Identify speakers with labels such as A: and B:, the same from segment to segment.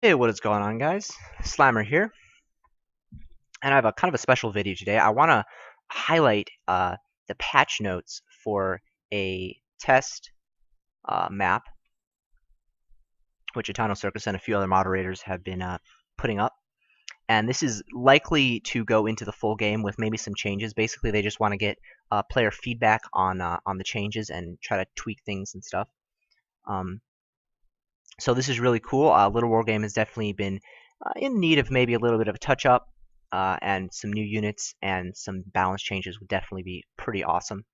A: Hey, what is going on, guys? Slammer here, and I have a kind of a special video today. I want to highlight the patch notes for a test map, which Eternal Circus and a few other moderators have been putting up. And this is likely to go into the full game with maybe some changes. Basically, they just want to get player feedback on the changes and try to tweak things and stuff. Um, So this is really cool. Littlewargame has definitely been in need of maybe a little bit of a touch-up, and some new units and some balance changes would definitely be pretty awesome.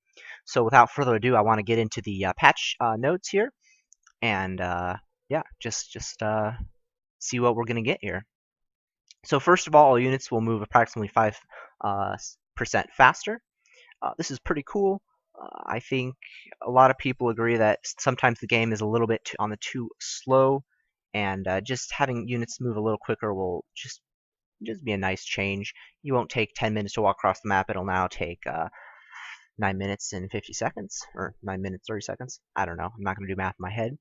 A: So without further ado, I want to get into the patch notes here, and yeah, just see what we're going to get here. So first of all units will move approximately 5% faster. This is pretty cool. I think a lot of people agree that sometimes the game is a little bit on the too slow, and just having units move a little quicker will just be a nice change. You won't take 10 minutes to walk across the map. It'll now take 9 minutes and 50 seconds, or 9 minutes 30 seconds. I don't know. I'm not going to do math in my head.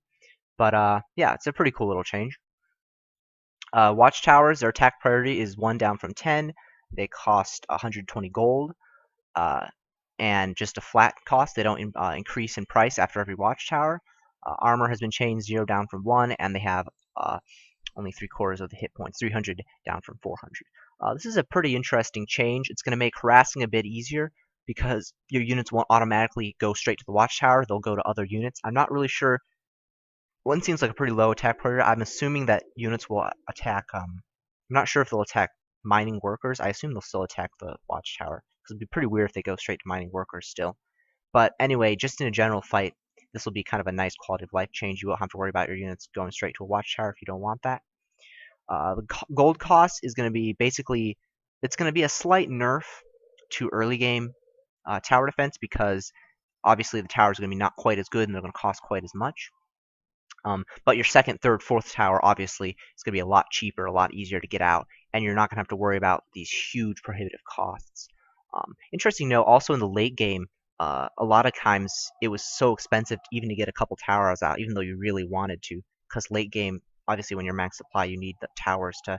A: But yeah, it's a pretty cool little change. Watchtowers, their attack priority is 1 down from 10. They cost 120 gold. Uh, and just a flat cost. They don't increase in price after every watchtower. Armor has been changed 0 down from 1, and they have only 3/4 of the hit points, 300 down from 400. This is a pretty interesting change. It's going to make harassing a bit easier because your units won't automatically go straight to the watchtower. They'll go to other units. I'm not really sure. One seems like a pretty low attack priority. I'm assuming that units will attack. I'm not sure if they'll attack mining workers. I assume they'll still attack the watchtower. It'd be pretty weird if they go straight to mining workers still. But anyway, just in a general fight, this will be kind of a nice quality of life change. You won't have to worry about your units going straight to a watchtower if you don't want that. The gold cost is going to be basically, it's going to be a slight nerf to early game tower defense because obviously the towers are going to be not quite as good and they're going to cost quite as much. But your second, third, fourth tower obviously is going to be a lot cheaper, a lot easier to get out, and you're not going to have to worry about these huge prohibitive costs. Interesting note, also in the late game, a lot of times it was so expensive even to get a couple towers out, even though you really wanted to, because late game, obviously when you're max supply, you need the towers to,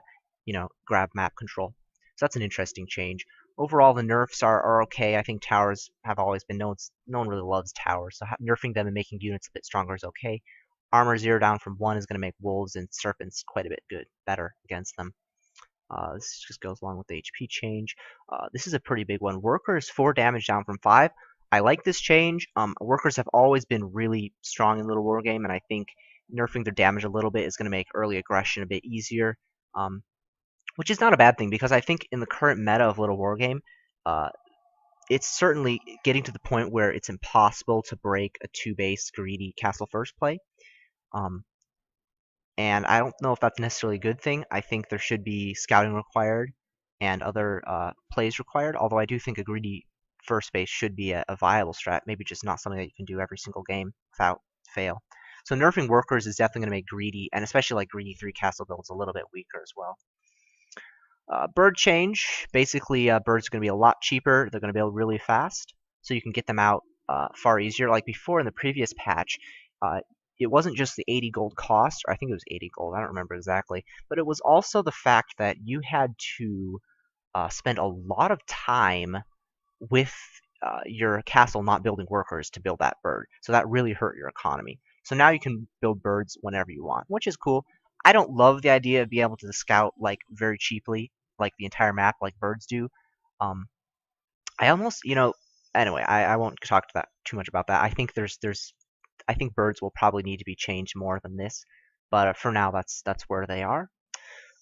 A: grab map control. So that's an interesting change. Overall, the nerfs are okay. I think towers have always been no one really loves towers, so nerfing them and making units a bit stronger is okay. Armor 0 down from 1 is going to make wolves and serpents quite a bit better against them. This just goes along with the HP change. This is a pretty big one. Workers 4 damage down from 5. I like this change. Workers have always been really strong in Littlewargame, and I think nerfing their damage a little bit is going to make early aggression a bit easier, which is not a bad thing because I think in the current meta of Littlewargame, uh, it's certainly getting to the point where it's impossible to break a 2-base greedy castle first play. And I don't know if that's necessarily a good thing. I think there should be scouting required and other plays required, although I do think a greedy first base should be a viable strat, maybe just not something that you can do every single game without fail. So nerfing workers is definitely going to make greedy, and especially like greedy 3 castle builds, a little bit weaker as well. Bird change, basically birds are going to be a lot cheaper, they're going to build really fast, so you can get them out far easier. Like before in the previous patch, it wasn't just the 80 gold cost, or I think it was 80 gold, I don't remember exactly, but it was also the fact that you had to spend a lot of time with your castle not building workers to build that bird. So that really hurt your economy. So now you can build birds whenever you want, which is cool. I don't love the idea of being able to scout like very cheaply, like the entire map, like birds do. Um, I almost, anyway, I won't talk to that too much about that. I think I think birds will probably need to be changed more than this, but for now, that's where they are.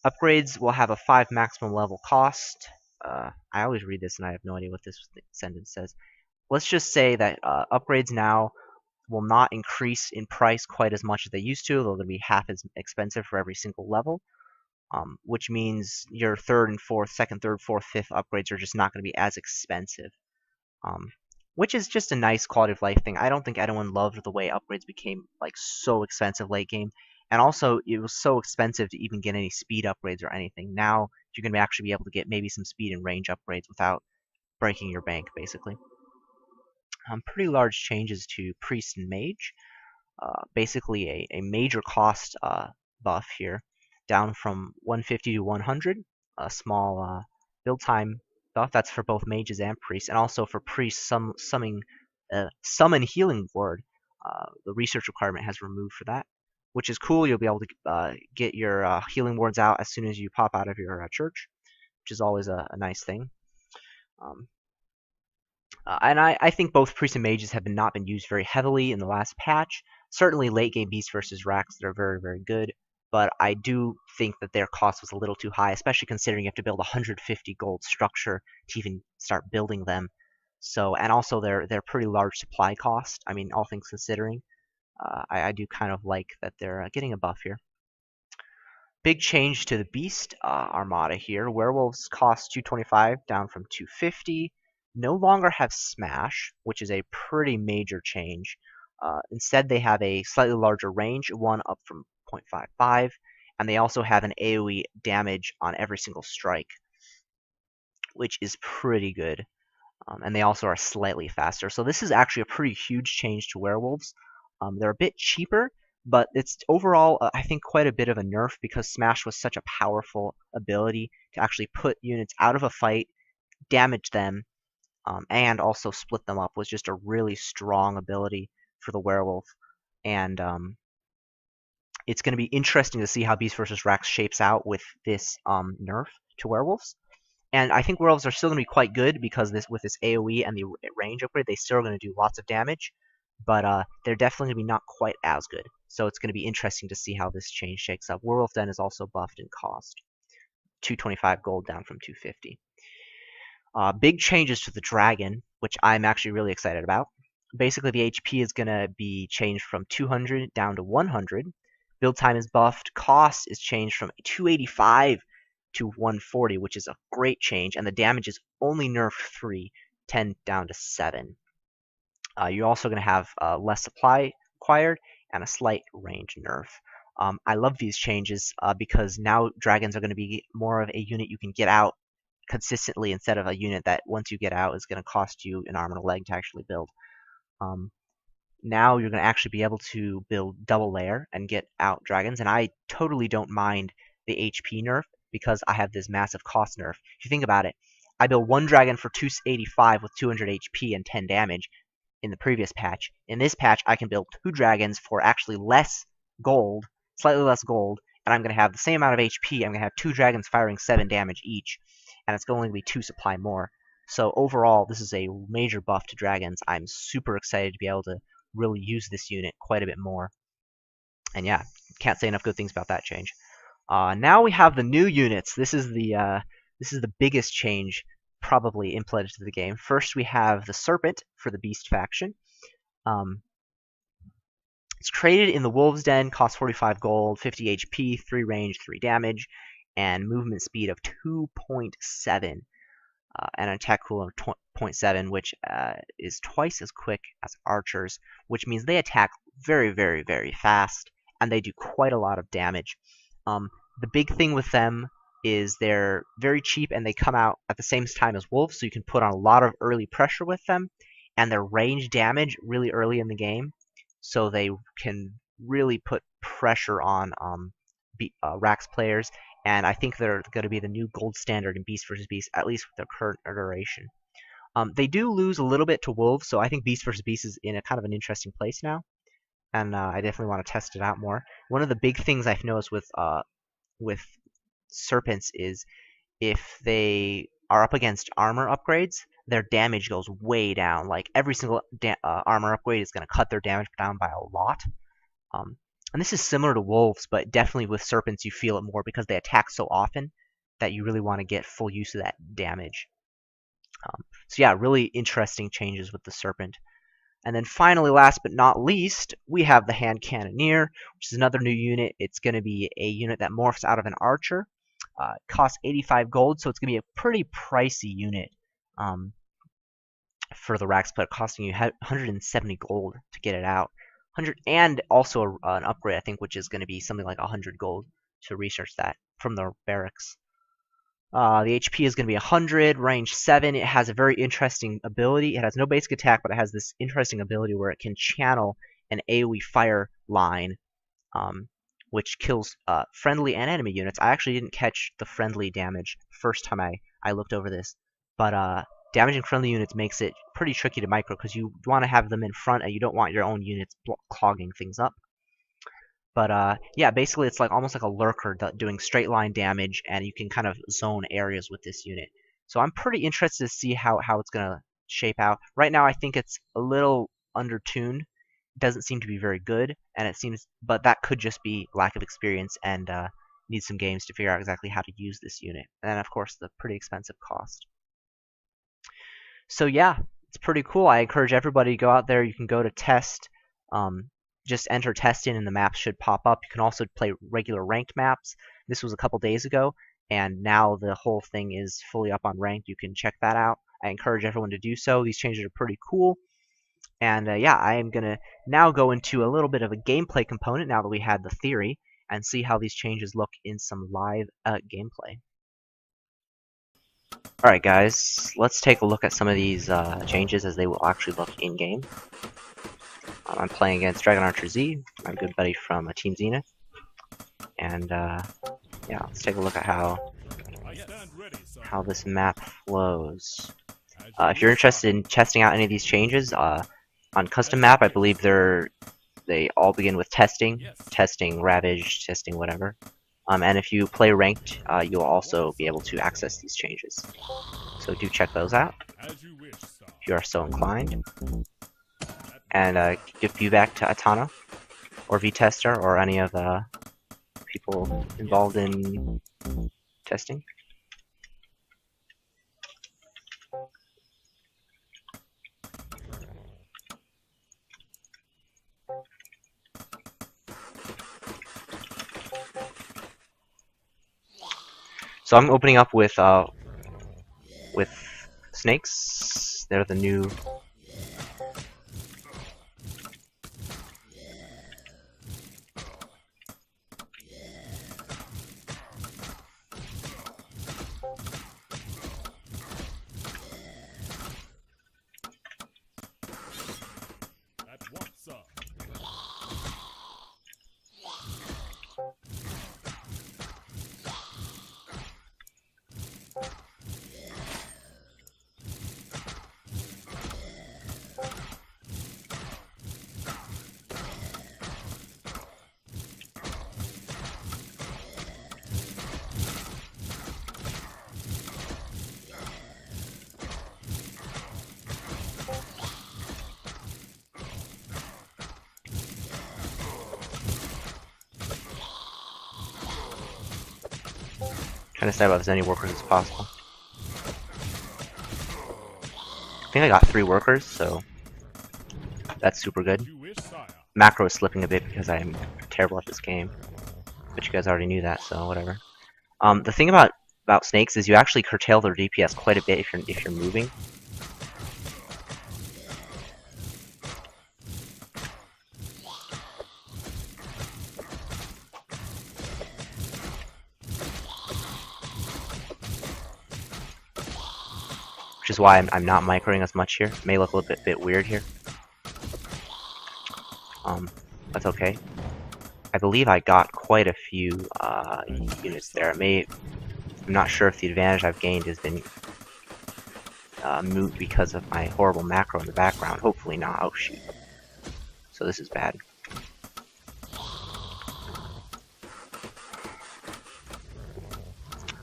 A: Upgrades will have a 5 maximum level cost. I always read this and I have no idea what this sentence says. Let's just say that upgrades now will not increase in price quite as much as they used to. They're going to be half as expensive for every single level, which means your second, third, fourth, fifth upgrades are just not going to be as expensive, which is just a nice quality of life thing. I don't think anyone loved the way upgrades became like so expensive late game. And also, it was so expensive to even get any speed upgrades or anything. Now, you're going to actually be able to get maybe some speed and range upgrades without breaking your bank, basically. Pretty large changes to Priest and Mage. Basically, a major cost buff here. down from 150 to 100. A small build time buff. That's for both mages and priests, and also for priests, summon healing ward. The research requirement has removed for that, which is cool. You'll be able to get your healing wards out as soon as you pop out of your church, which is always a nice thing. And I think both priests and mages have not been used very heavily in the last patch. Certainly late game beasts versus racks that are very, very good, but I do think that their cost was a little too high, especially considering you have to build a 150 gold structure to even start building them. So, and also they're pretty large supply cost. I mean, all things considering, I do kind of like that they're getting a buff here. Big change to the beast armada here. Werewolves cost 225 down from 250. No longer have smash, which is a pretty major change. Instead, they have a slightly larger range, one up from 0.55, and they also have an AoE damage on every single strike, which is pretty good. And they also are slightly faster. So this is actually a pretty huge change to werewolves. They're a bit cheaper, but it's overall, I think, quite a bit of a nerf because Smash was such a powerful ability to actually put units out of a fight, damage them, and also split them up. Was just a really strong ability for the werewolf. And it's going to be interesting to see how Beast vs. Rax shapes out with this nerf to werewolves. And I think werewolves are still going to be quite good because with this AoE and the range upgrade, they still are going to do lots of damage. But they're definitely going to be not quite as good. So it's going to be interesting to see how this change shakes up. Werewolf Den is also buffed in cost. 225 gold down from 250. Big changes to the dragon, which I'm actually really excited about. Basically, the HP is going to be changed from 200 down to 100. Build time is buffed. Cost is changed from 285 to 140, which is a great change. And the damage is only nerfed 3, 10 down to 7. You're also going to have less supply acquired and a slight range nerf. I love these changes because now dragons are going to be more of a unit you can get out consistently instead of a unit that once you get out is going to cost you an arm and a leg to actually build. Now you're going to actually be able to build double layer and get out dragons, and I totally don't mind the HP nerf because I have this massive cost nerf. If you think about it, I built one dragon for 285 with 200 HP and 10 damage in the previous patch. In this patch, I can build 2 dragons for actually less gold, slightly less gold, and I'm going to have the same amount of HP. I'm going to have 2 dragons firing 7 damage each, and it's going to be 2 supply more. So overall, this is a major buff to dragons. I'm super excited to be able to really use this unit quite a bit more. And yeah, can't say enough good things about that change. Now we have the new units. This is the biggest change probably implemented to the game. First, we have the Serpent for the Beast faction. It's created in the Wolves Den, costs 45 gold, 50 HP, 3 range, 3 damage, and movement speed of 2.7, and an attack cooldown of 0.7, which is twice as quick as archers, which means they attack very, very, very fast, and they do quite a lot of damage. The big thing with them is they're very cheap and they come out at the same time as wolves, so you can put on a lot of early pressure with them, and their range damage really early in the game, so they can really put pressure on Rax players, and I think they're going to be the new gold standard in Beast vs. Beast, at least with their current iteration. They do lose a little bit to wolves, so I think Beast vs. Beast is in a kind of an interesting place now, and I definitely want to test it out more. One of the big things I've noticed with serpents is if they are up against armor upgrades, their damage goes way down. Like every single armor upgrade is going to cut their damage down by a lot. And this is similar to wolves, but definitely with serpents you feel it more because they attack so often that you really want to get full use of that damage. So yeah, really interesting changes with the serpent. And then finally, last but not least, we have the Hand Cannoneer, which is another new unit. It's going to be a unit that morphs out of an archer. It costs 85 gold, so it's going to be a pretty pricey unit for the Rax player, costing you 170 gold to get it out. And also an upgrade, I think, which is going to be something like 100 gold to research that from the barracks. The HP is going to be 100, range 7. It has a very interesting ability. It has no basic attack, but it has this interesting ability where it can channel an AoE fire line which kills friendly and enemy units. I actually didn't catch the friendly damage first time I looked over this, but damaging friendly units makes it pretty tricky to micro because you want to have them in front and you don't want your own units clogging things up. But yeah, basically it's like almost like a lurker doing straight line damage, and you can kind of zone areas with this unit. So I'm pretty interested to see how it's gonna shape out. Right now I think it's a little undertuned. It doesn't seem to be very good, and it seems, but that could just be lack of experience and need some games to figure out exactly how to use this unit. And then of course the pretty expensive cost. So yeah, it's pretty cool. I encourage everybody to go out there. You can go to test. Just enter test in and the maps should pop up. You can also play regular ranked maps. This was a couple days ago, and now the whole thing is fully up on ranked. You can check that out. I encourage everyone to do so. These changes are pretty cool. And yeah, I am going to now go into a little bit of a gameplay component now that we had the theory, and see how these changes look in some live gameplay. Alright guys, let's take a look at some of these changes as they will actually look in-game. I'm playing against Dragon Archer Z, my good buddy from Team Zenith. And yeah, let's take a look at how this map flows. If you're interested in testing out any of these changes, on custom map, I believe they all begin with testing, ravage, testing whatever. And if you play ranked, you'll also be able to access these changes. So do check those out if you are so inclined. And give feedback to Atana or VTester or any of the people involved in testing. So I'm opening up with snakes. They're the new trying to snipe out as many workers as possible. I think I got 3 workers, so that's super good. Macro is slipping a bit because I'm terrible at this game, but you guys already knew that, so whatever. The thing about snakes is you actually curtail their DPS quite a bit if you're moving. Which is why I'm not microing as much here. It may look a little bit weird here. That's okay. I believe I got quite a few units there. I'm not sure if the advantage I've gained has been moved because of my horrible macro in the background. Hopefully not. Oh shoot. So this is bad.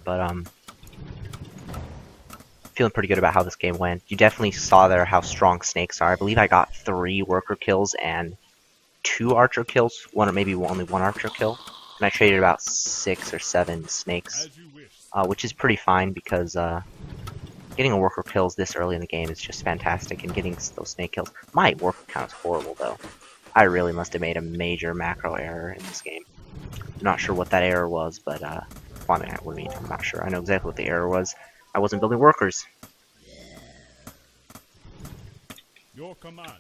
A: But feeling pretty good about how this game went. You definitely saw there how strong snakes are. I believe I got 3 worker kills and 2 archer kills, one or maybe only 1 archer kill, and I traded about 6 or 7 snakes, which is pretty fine because getting a worker kills this early in the game is just fantastic, and getting those snake kills. My worker count is horrible though. I really must have made a major macro error in this game. I'm not sure what that error was, but well, I mean, what do you mean? I'm not sure. I know exactly what the error was. I wasn't building workers.
B: Your command.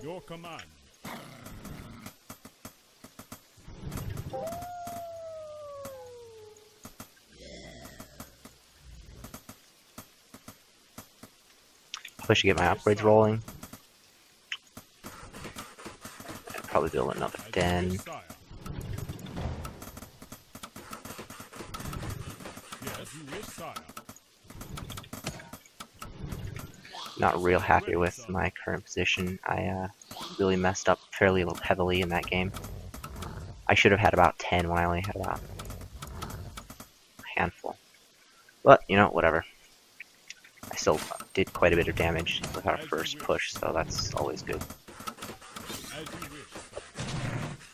B: Your command.
A: I should get my upgrades rolling. probably build another
B: As you
A: den.
B: wish, sire. Yes, you wish, sire.
A: Not real happy with my current position. I really messed up fairly heavily in that game. I should have had about 10 when I only had about a handful. But, you know, whatever. I still did quite a bit of damage with our first push, so that's always good.
B: As you wish.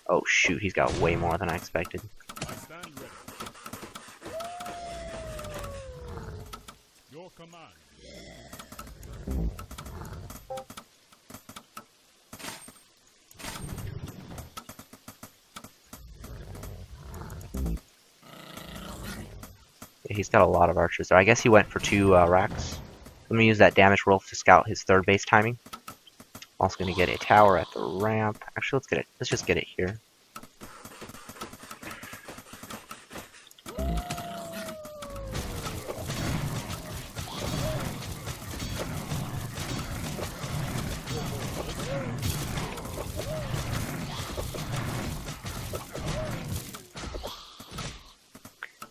A: Oh shoot, he's got way more than I expected.
B: I stand ready. Your command.
A: Yeah, he's got a lot of archers there. I guess he went for 2 racks. Let me use that damage roll to scout his third base timing. Also gonna get a tower at the ramp. Actually, let's just get it here.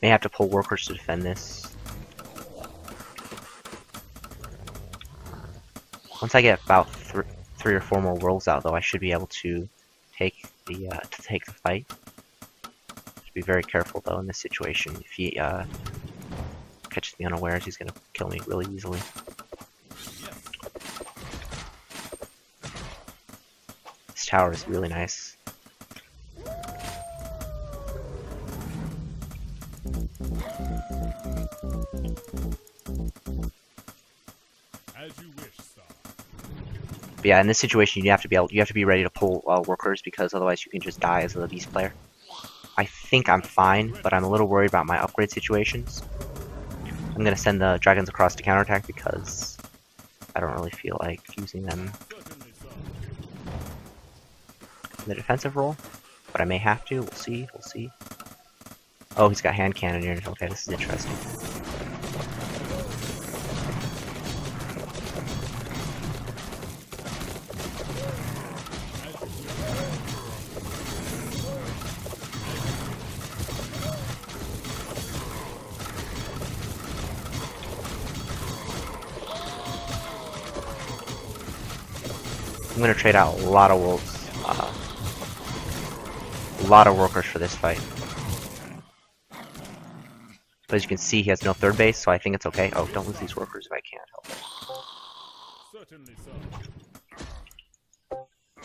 A: May have to pull workers to defend this. Once I get about 3 or 4 more worlds out, though, I should be able to take the fight. Just be very careful, though, in this situation. If he catches me unawares, he's gonna kill me really easily. This tower is really nice.
B: As you wish, sir.
A: But yeah, in this situation, you have to be ready to pull workers, because otherwise you can just die as a beast player. I think I'm fine, but I'm a little worried about my upgrade situations. I'm gonna send the dragons across to counterattack because I don't really feel like using them
B: Certainly, sir.
A: in the defensive role, but I may have to. We'll see. We'll see. Oh, he's got hand cannoneers. Okay, this is interesting. I'm gonna trade out a lot of wolves, a lot of workers for this fight. But as you can see, he has no third base, so I think it's okay. Oh, don't lose these workers if I can't help it.
B: Certainly, sir.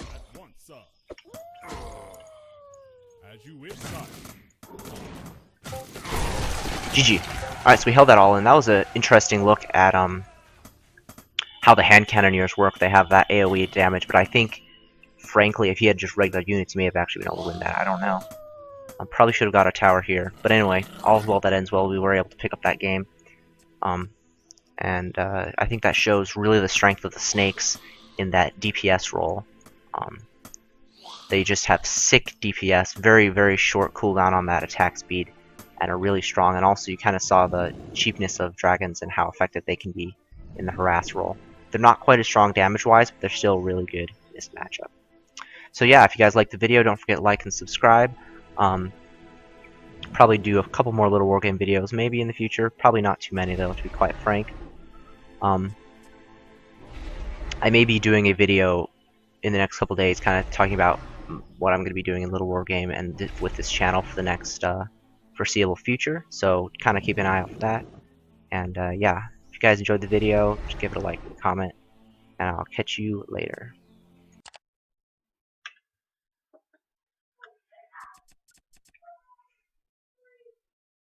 B: At once, sir. As you wish, sir.
A: GG. Alright, so we held that all in. That was an interesting look at how the hand cannoneers work. They have that AoE damage, but I think, frankly, if he had just regular units, he may have actually been able to win that. I don't know. I probably should have got a tower here. But anyway, all's well that ends well. We were able to pick up that game. I think that shows really the strength of the snakes in that DPS role. They just have sick DPS, very, very short cooldown on that attack speed, and are really strong. And also, you kind of saw the cheapness of dragons and how effective they can be in the harass role. They're not quite as strong damage-wise, but they're still really good in this matchup. So yeah, if you guys liked the video, don't forget to like and subscribe. Probably do a couple more Littlewargame videos maybe in the future. Probably not too many though, to be quite frank. I may be doing a video in the next couple days kind of talking about what I'm going to be doing in Littlewargame and with this channel for the next foreseeable future. So kind of keep an eye out for that. And yeah, if you guys enjoyed the video, just give it a like and a comment. And I'll catch you later.